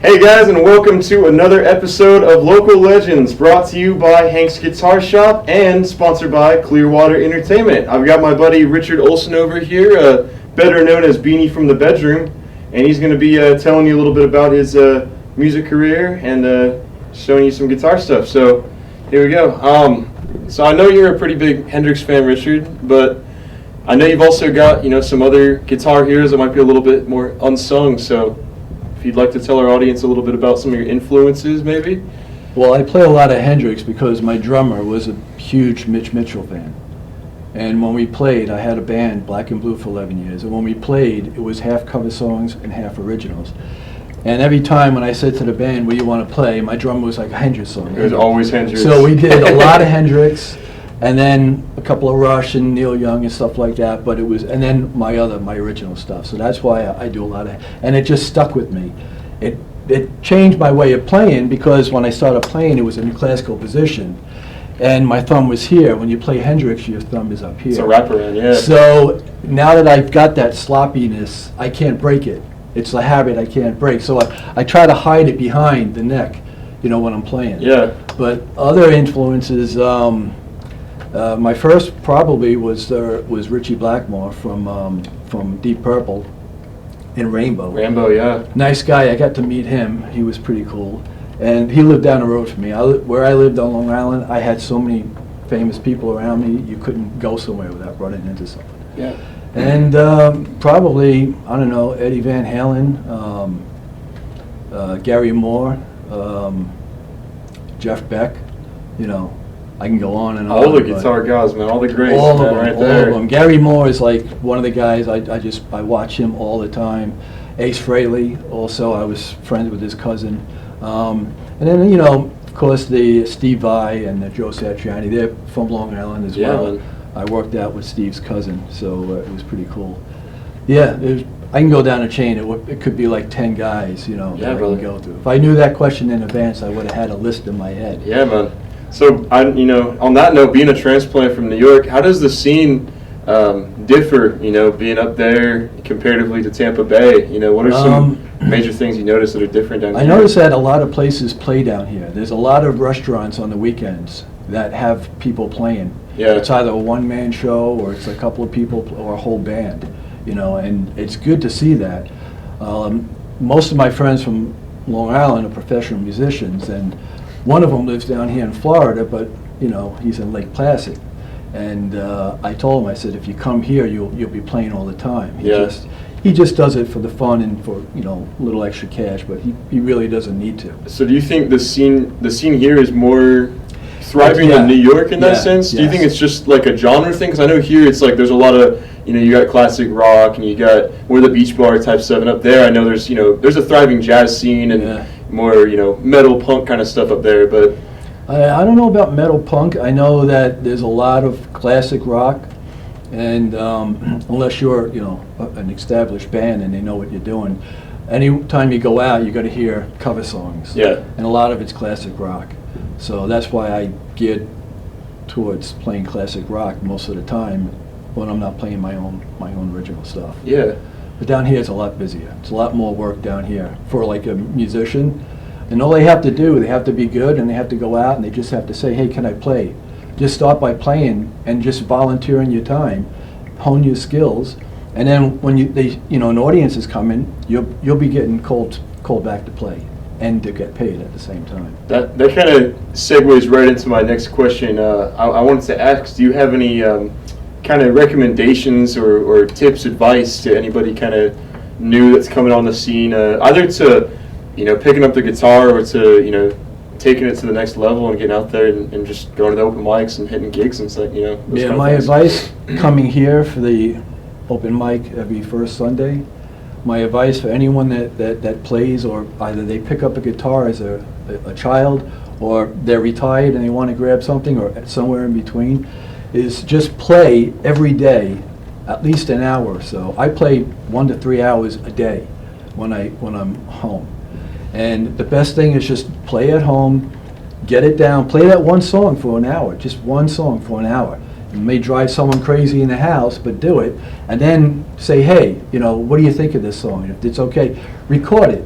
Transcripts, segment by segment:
Hey guys, and welcome to another episode of Local Legends, brought to you by Hank's Guitar Shop and sponsored by Clearwater Entertainment. I've got my buddy Richard Olsen over here, better known as Beanie from the Bedroom, and he's going to be telling you a little bit about his music career and showing you some guitar stuff. So here we go. So I know you're a pretty big Hendrix fan, Richard, but I know you've also got some other guitar heroes that might be a little bit more unsung. So if you'd like to tell our audience a little bit about some of your influences, maybe? Well, I play a lot of Hendrix because my drummer was a huge Mitch Mitchell fan. And when we played, I had a band, Black and Blue, for 11 years. And when we played, it was half cover songs and half originals. And every time when I said to the band, what do you want to play, my drummer was like a Hendrix song. It was always Hendrix. So we did a lot of Hendrix, and then a couple of Rush and Neil Young and stuff like that. But it was, and then my original stuff. So that's why I do a lot of, and it just stuck with me. It changed my way of playing because when I started playing, it was in a classical position, and my thumb was here. When you play Hendrix, your thumb is up here. It's a wraparound, yeah. So now that I've got that sloppiness, I can't break it. It's a habit I can't break. So I try to hide it behind the neck, when I'm playing. Yeah. But other influences, my first probably was Richie Blackmore from Deep Purple in Rainbow. Rainbow, yeah. Nice guy. I got to meet him. He was pretty cool. And he lived down the road from me. Where I lived on Long Island, I had so many famous people around me, you couldn't go somewhere without running into someone. Yeah. And probably, I don't know, Eddie Van Halen, Gary Moore, Jeff Beck, I can go on and on. All the guitar guys, man, all the greats, all man, of them, right all there. of them. Gary Moore is like one of the guys, I watch him all the time. Ace Frehley, also, I was friends with his cousin. And then, of course, the Steve Vai and the Joe Satriani, they're from Long Island as well. Man. I worked out with Steve's cousin, so it was pretty cool. Yeah, I can go down a chain. It could be like 10 guys, that I can go through. If I knew that question in advance, I would have had a list in my head. Yeah, man. So, on that note, being a transplant from New York, how does the scene differ, being up there comparatively to Tampa Bay? What are some major things you notice that are different down here? I noticed that a lot of places play down here. There's a lot of restaurants on the weekends that have people playing. Yeah. It's either a one-man show or it's a couple of people or a whole band, and it's good to see that. Most of my friends from Long Island are professional musicians, and one of them lives down here in Florida, but he's in Lake Placid. And I told him, I said, if you come here, you'll be playing all the time. He just does it for the fun and for a little extra cash, but he really doesn't need to. So do you think the scene here is more thriving in New York in that sense? Do you think it's just like a genre thing? Because I know here it's like there's a lot of you got classic rock and you got more the beach bar type stuff, and up there I know there's there's a thriving jazz scene and more metal punk kind of stuff up there, but. I don't know about metal punk. I know that there's a lot of classic rock, and unless you're, an established band and they know what you're doing, anytime you go out, you got to hear cover songs. Yeah. And a lot of it's classic rock. So that's why I geared towards playing classic rock most of the time when I'm not playing my own original stuff. Yeah. But down here it's a lot busier. It's a lot more work down here for like a musician. And all they have to do, they have to be good, and they have to go out, and they just have to say, hey, can I play? Just start by playing and just volunteering your time, hone your skills, and then when an audience is coming, you'll be getting called back to play and to get paid at the same time. That kind of segues right into my next question. I wanted to ask, do you have any kind of recommendations or tips, advice to anybody kind of new that's coming on the scene, either to picking up the guitar or to, taking it to the next level and getting out there and just going to the open mics and hitting gigs and stuff, Yeah, my advice coming here for the open mic every first Sunday, my advice for anyone that plays, or either they pick up a guitar as a child or they're retired and they want to grab something or somewhere in between, is just play every day, at least an hour or so. I play 1 to 3 hours a day when I'm home. And the best thing is just play at home, get it down, play that one song for an hour, just one song for an hour. It may drive someone crazy in the house, but do it. And then say, hey, what do you think of this song? If it's okay, record it.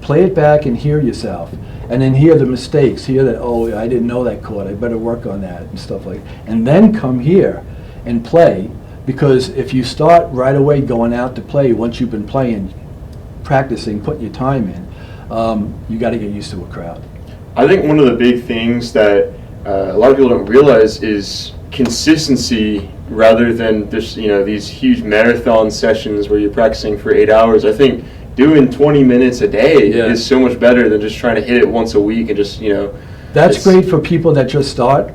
play it back and hear yourself. And then hear the mistakes, hear that, oh, I didn't know that chord, I better work on that and stuff like that. And then come here and play, because if you start right away going out to play, once you've been playing, practicing, putting your time in, you got to get used to a crowd. I think one of the big things that a lot of people don't realize is consistency rather than just, these huge marathon sessions where you're practicing for 8 hours. I think doing 20 minutes a day is so much better than just trying to hit it once a week and just, That's great for people that just start.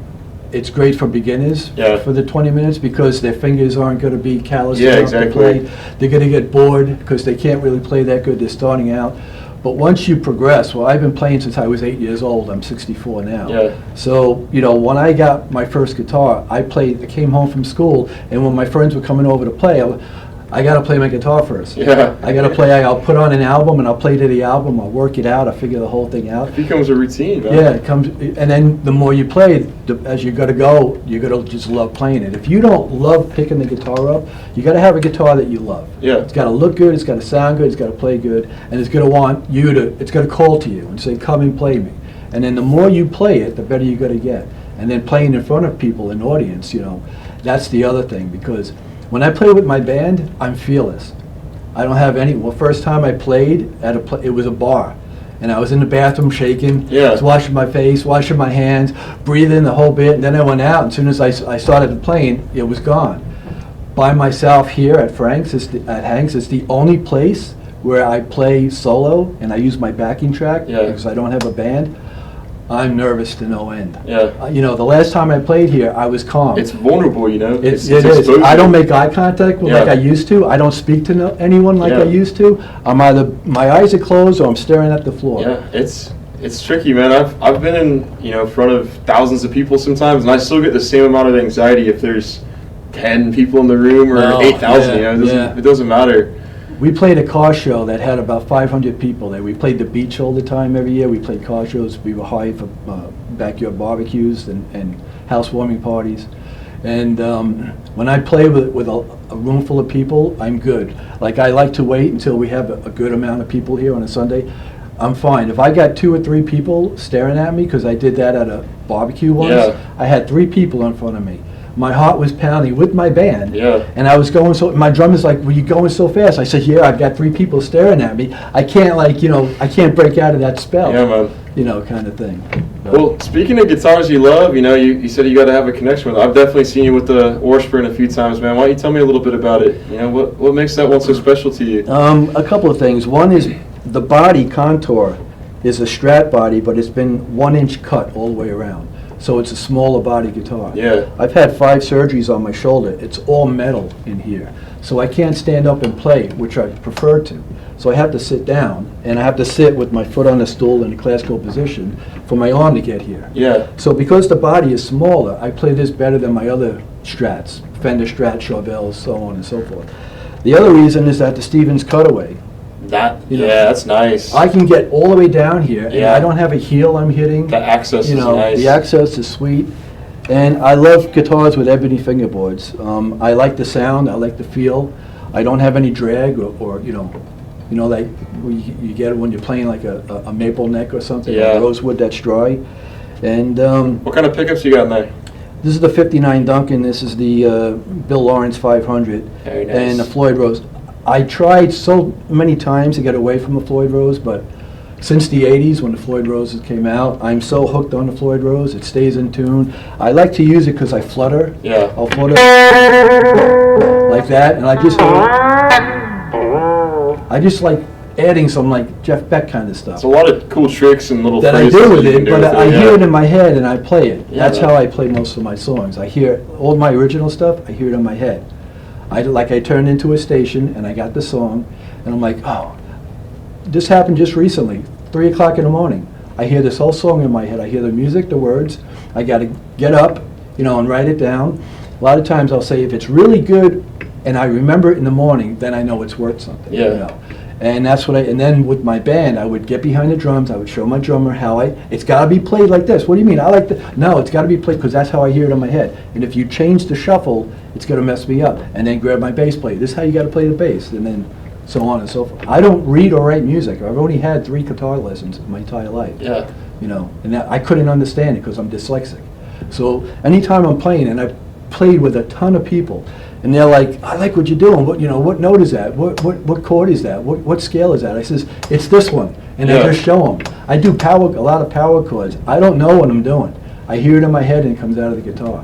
It's great for beginners for the 20 minutes because their fingers aren't going to be calloused enough to play. They're going to get bored because they can't really play that good. They're starting out. But once you progress, well, I've been playing since I was 8 years old. I'm 64 now. Yeah. So, when I got my first guitar, I came home from school, and when my friends were coming over to play, I got to play my guitar first. Yeah. I got to play, I'll put on an album and I'll play to the album, I'll work it out, I'll figure the whole thing out. It becomes a routine, man. Yeah, it comes, and then the more you play, as you got to go, you got to just love playing it. If you don't love picking the guitar up, you got to have a guitar that you love. Yeah. It's got to look good, it's got to sound good, it's got to play good, and it's going to want you to, it's going to call to you and say, come and play me. And then the more you play it, the better you're going to get. And then playing in front of people, an audience, that's the other thing, because when I play with my band, I'm fearless. I don't have any. Well, first time I played at it was a bar, and I was in the bathroom shaking. Yeah. I was washing my face, washing my hands, breathing the whole bit, and then I went out. And as soon as I started playing, it was gone. By myself here at Frank's, Hank's, it's the only place where I play solo and I use my backing track because I don't have a band. I'm nervous to no end. Yeah. The last time I played here, I was calm. It's vulnerable, It is. I don't make eye contact like I used to. I don't speak to anyone like I used to. I'm either, my eyes are closed or I'm staring at the floor. Yeah, it's tricky, man. I've been in, front of thousands of people sometimes, and I still get the same amount of anxiety if there's 10 people in the room or 8,000, It doesn't matter. We played a car show that had about 500 people there. We played the beach all the time every year. We played car shows. We were hired for backyard barbecues and housewarming parties. And when I play with a room full of people, I'm good. Like, I like to wait until we have a good amount of people here on a Sunday. I'm fine. If I got 2 or 3 people staring at me, because I did that at a barbecue once, I had 3 people in front of me. My heart was pounding with my band, and I was going so. My drummer's like, "Were you going so fast?" I said, "Yeah, I've got 3 people staring at me. I can't I can't break out of that spell." Yeah, man. Kind of thing. But. Well, speaking of guitars you love, you said you got to have a connection with it. I've definitely seen you with the Washburn a few times, man. Why don't you tell me a little bit about it? What makes that one so special to you? A couple of things. One is the body contour is a Strat body, but it's been 1-inch cut all the way around. So it's a smaller body guitar. Yeah. I've had 5 surgeries on my shoulder. It's all metal in here. So I can't stand up and play, which I prefer to. So I have to sit down, and I have to sit with my foot on the stool in a classical position for my arm to get here. Yeah. So because the body is smaller, I play this better than my other Strats, Fender Strat, Chauvel, so on and so forth. The other reason is that the Stevens cutaway. That's nice. I can get all the way down here, and I don't have a heel I'm hitting. The access is nice. The access is sweet, and I love guitars with ebony fingerboards. I like the sound. I like the feel. I don't have any drag or like you get it when you're playing like a maple neck or something, or rosewood that's dry. And what kind of pickups you got in there? This is the 59 Duncan. This is the Bill Lawrence 500. Very nice. And the Floyd Rose. I tried so many times to get away from the Floyd Rose, but since the 80s when the Floyd Roses came out, I'm so hooked on the Floyd Rose. It stays in tune. I like to use it because I flutter. Yeah. I'll flutter like that, and I just like adding some like Jeff Beck kind of stuff. It's a lot of cool tricks and little that I do with it, but I hear it in my head and I play it. Yeah, that's how I play most of my songs. I hear all my original stuff. I hear it in my head. I turned into a station and I got the song, and I'm like, oh, this happened just recently, 3 o'clock in the morning. I hear this whole song in my head. I hear the music, the words. I got to get up, and write it down. A lot of times I'll say if it's really good and I remember it in the morning, then I know it's worth something. Yeah. And that's what and then with my band, I would get behind the drums. I would show my drummer how it's got to be played like this. What do you mean? No, it's got to be played because that's how I hear it in my head. And if you change the shuffle, it's going to mess me up. And then grab my bass player. This is how you got to play the bass. And then so on and so forth. I don't read or write music. I've only had 3 guitar lessons in my entire life. Yeah. You know, and that, I couldn't understand it because I'm dyslexic. So anytime I'm playing, and I've played with a ton of people, and they're like, I like what you're doing. What note is that? What chord is that? What scale is that? I says, it's this one. And I just show them. I do a lot of power chords. I don't know what I'm doing. I hear it in my head and it comes out of the guitar.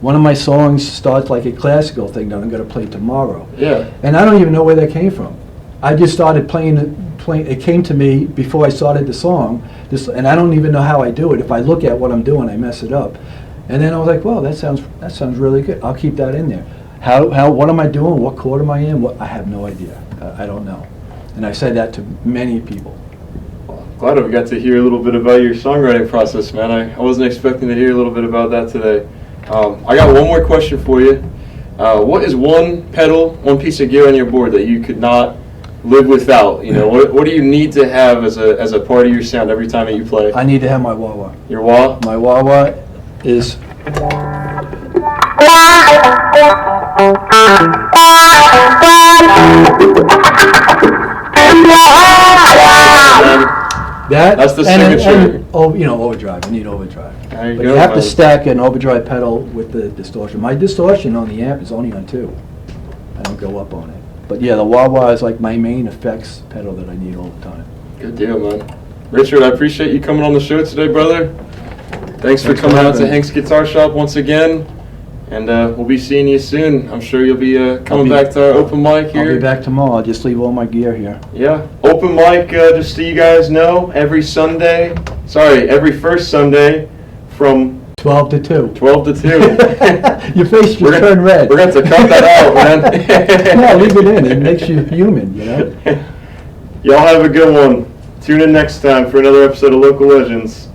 One of my songs starts like a classical thing that I'm going to play tomorrow. Yeah. And I don't even know where that came from. I just started playing. It came to me before I started the song, and I don't even know how I do it. If I look at what I'm doing, I mess it up. And then I was like, well, that sounds really good. I'll keep that in there. What am I doing? What chord am I in? I have no idea. I don't know. And I've said that to many people. Glad we got to hear a little bit about your songwriting process, man. I wasn't expecting to hear a little bit about that today. I got one more question for you. What is one pedal, one piece of gear on your board that you could not live without? You know, what do you need to have as a part of your sound every time that you play? I need to have my wah-wah. Your wah? My wah-wah is... That's the signature. And, overdrive. I need overdrive. There you But go, you have man. to stack an overdrive pedal with the distortion. My distortion on the amp is only on 2. I don't go up on it. But yeah, the wah-wah is like my main effects pedal that I need all the time. Good deal, man. Richard, I appreciate you coming on the show today, brother. Thanks for coming out to Hank's Guitar Shop once again. And we'll be seeing you soon. I'm sure you'll be coming back to our open mic here. I'll be back tomorrow. I'll just leave all my gear here. Yeah. Open mic, just so you guys know, every first Sunday from 12 to 2. 12 to 2. Your face just turned red. We're going to have to cut that out, man. No, leave it in. It makes you human, you know? Y'all have a good one. Tune in next time for another episode of Local Legends.